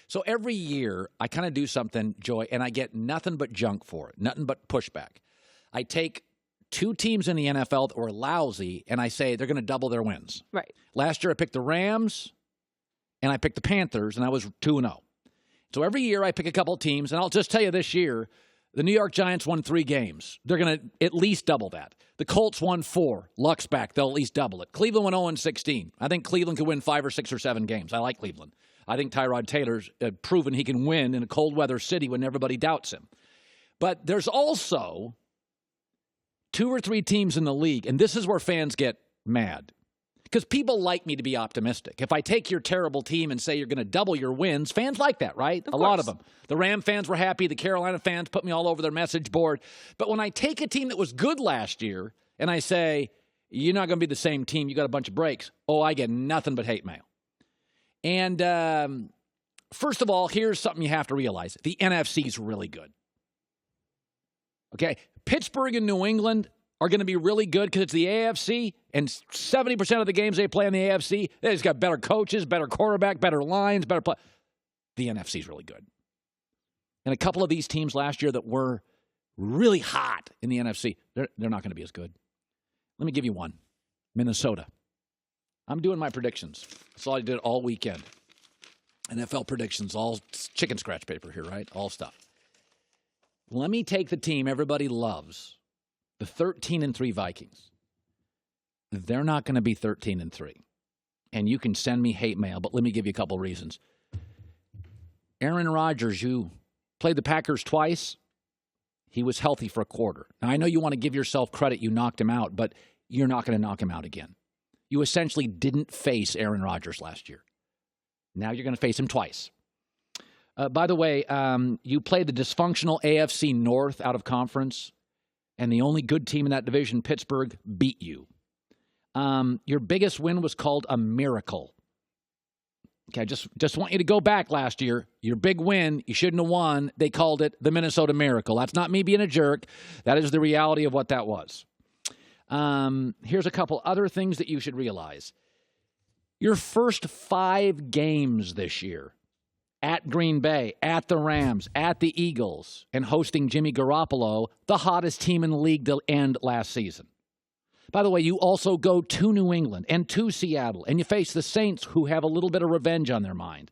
So every year I kind of do something, Joy, and I get nothing but junk for it, nothing but pushback. I take two teams in the NFL that were lousy, and I say they're going to double their wins. Right. Last year I picked the Rams, and I picked the Panthers, and I was 2-0. So every year I pick a couple of teams, and I'll just tell you this year, the New York Giants won 3 games. They're going to at least double that. The Colts won 4. Luck's back. They'll at least double it. Cleveland went 0-16. I think Cleveland could win 5 or 6 or 7 games. I like Cleveland. I think Tyrod Taylor's proven he can win in a cold weather city when everybody doubts him. But there's also 2 or 3 teams in the league, and this is where fans get mad. Because people like me to be optimistic. If I take your terrible team and say you're going to double your wins, fans like that, right? A lot of them. The Ram fans were happy. The Carolina fans put me all over their message board. But when I take a team that was good last year and I say, you're not going to be the same team, you got a bunch of breaks, I get nothing but hate mail. And first of all, here's something you have to realize. The NFC is really good. Okay? Pittsburgh and New England are going to be really good because it's the AFC, and 70% of the games they play in the AFC, they just got better coaches, better quarterback, better lines, better play. The NFC is really good. And a couple of these teams last year that were really hot in the NFC, they're not going to be as good. Let me give you one. Minnesota. I'm doing my predictions. That's all I did all weekend. NFL predictions, all chicken scratch paper here, right? All stuff. Let me take the team everybody loves. The 13-3 Vikings. They're not going to be 13-3. And you can send me hate mail, but let me give you a couple reasons. Aaron Rodgers, you played the Packers twice. He was healthy for a quarter. Now, I know you want to give yourself credit. You knocked him out, but you're not going to knock him out again. You essentially didn't face Aaron Rodgers last year. Now you're going to face him twice. By the way, you played the dysfunctional AFC North out of conference. And the only good team in that division, Pittsburgh, beat you. Your biggest win was called a miracle. Okay, just want you to go back last year. Your big win, you shouldn't have won. They called it the Minnesota Miracle. That's not me being a jerk. That is the reality of what that was. Here's a couple other things that you should realize. Your first 5 games this year, at Green Bay, at the Rams, at the Eagles, and hosting Jimmy Garoppolo, the hottest team in the league to end last season. By the way, you also go to New England and to Seattle, and you face the Saints, who have a little bit of revenge on their mind.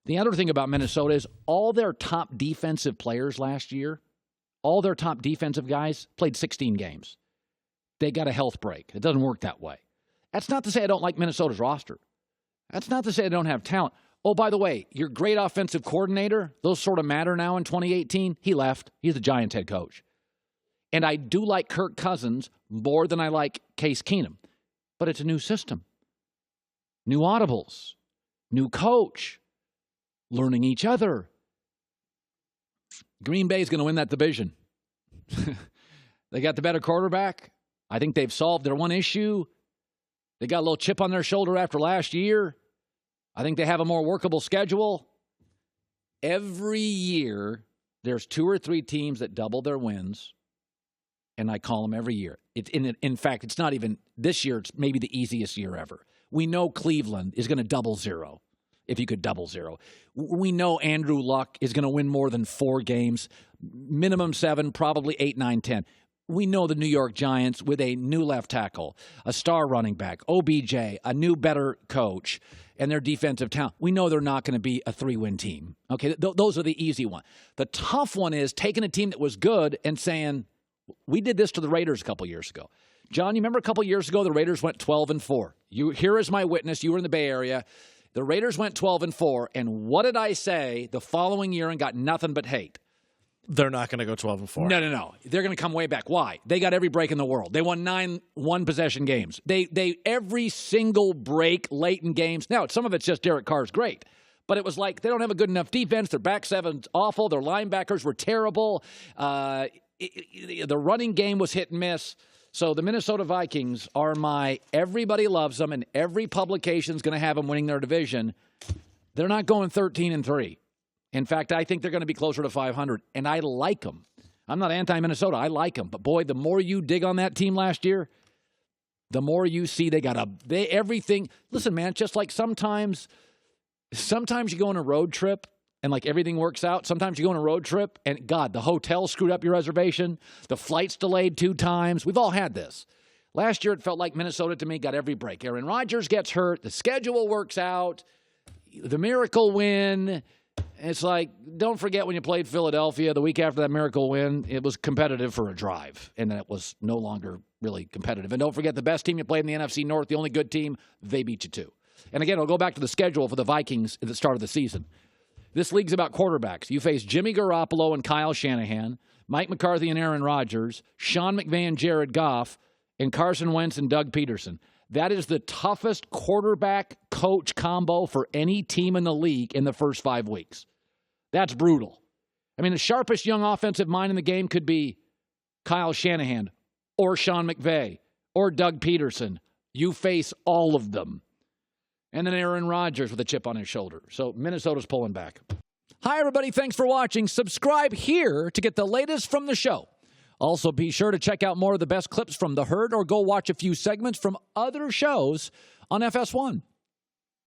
The other thing about Minnesota is all their top defensive players last year, all their top defensive guys played 16 games. They got a health break. It doesn't work that way. That's not to say I don't like Minnesota's roster. That's not to say I don't have talent. Oh, by the way, your great offensive coordinator, those sort of matter now in 2018. He left. He's the Giants head coach. And I do like Kirk Cousins more than I like Case Keenum. But it's a new system. New audibles. New coach. Learning each other. Green Bay is going to win that division. They got the better quarterback. I think they've solved their one issue. They got a little chip on their shoulder after last year. I think they have a more workable schedule. Every year, there's 2 or 3 teams that double their wins, and I call them every year. In fact, it's not even this year. It's maybe the easiest year ever. We know Cleveland is going to double zero, if you could double zero. We know Andrew Luck is going to win more than 4 games, minimum 7, probably 8, 9, 10. We know the New York Giants with a new left tackle, a star running back, OBJ, a new better coach, and their defensive talent. We know they're not going to be a 3-win team. Okay, those are the easy ones. The tough one is taking a team that was good and saying, we did this to the Raiders a couple years ago. John, you remember a couple years ago the Raiders went 12-4. Here is my witness. You were in the Bay Area. The Raiders went 12-4, and what did I say the following year and got nothing but hate? They're not going to go 12-4. No. They're going to come way back. Why? They got every break in the world. They won 9 one-possession games. They every single break late in games. Now, some of it's just Derek Carr's great. But it was like they don't have a good enough defense. Their back seven's awful. Their linebackers were terrible. The running game was hit and miss. So the Minnesota Vikings are everybody loves them, and every publication's going to have them winning their division. They're not going 13-3. In fact, I think they're going to be closer to 500, and I like them. I'm not anti-Minnesota. I like them. But, boy, the more you dig on that team last year, the more you see they got everything. Listen, man, just like sometimes Sometimes you go on a road trip and, like, everything works out. Sometimes you go on a road trip and, God, the hotel screwed up your reservation. The flight's delayed 2 times. We've all had this. Last year, it felt like Minnesota, to me, got every break. Aaron Rodgers gets hurt. The schedule works out. The miracle win. It's like, don't forget when you played Philadelphia, the week after that miracle win, it was competitive for a drive, and then it was no longer really competitive. And don't forget, the best team you played in the NFC North, the only good team, they beat you too. And again, I'll go back to the schedule for the Vikings at the start of the season. This league's about quarterbacks. You face Jimmy Garoppolo and Kyle Shanahan, Mike McCarthy and Aaron Rodgers, Sean McVay and Jared Goff, and Carson Wentz and Doug Peterson. That is the toughest quarterback-coach combo for any team in the league in the first 5 weeks. That's brutal. I mean, the sharpest young offensive mind in the game could be Kyle Shanahan or Sean McVay or Doug Peterson. You face all of them. And then Aaron Rodgers with a chip on his shoulder. So Minnesota's pulling back. Hi, everybody. Thanks for watching. Subscribe here to get the latest from the show. Also, be sure to check out more of the best clips from The Herd or go watch a few segments from other shows on FS1.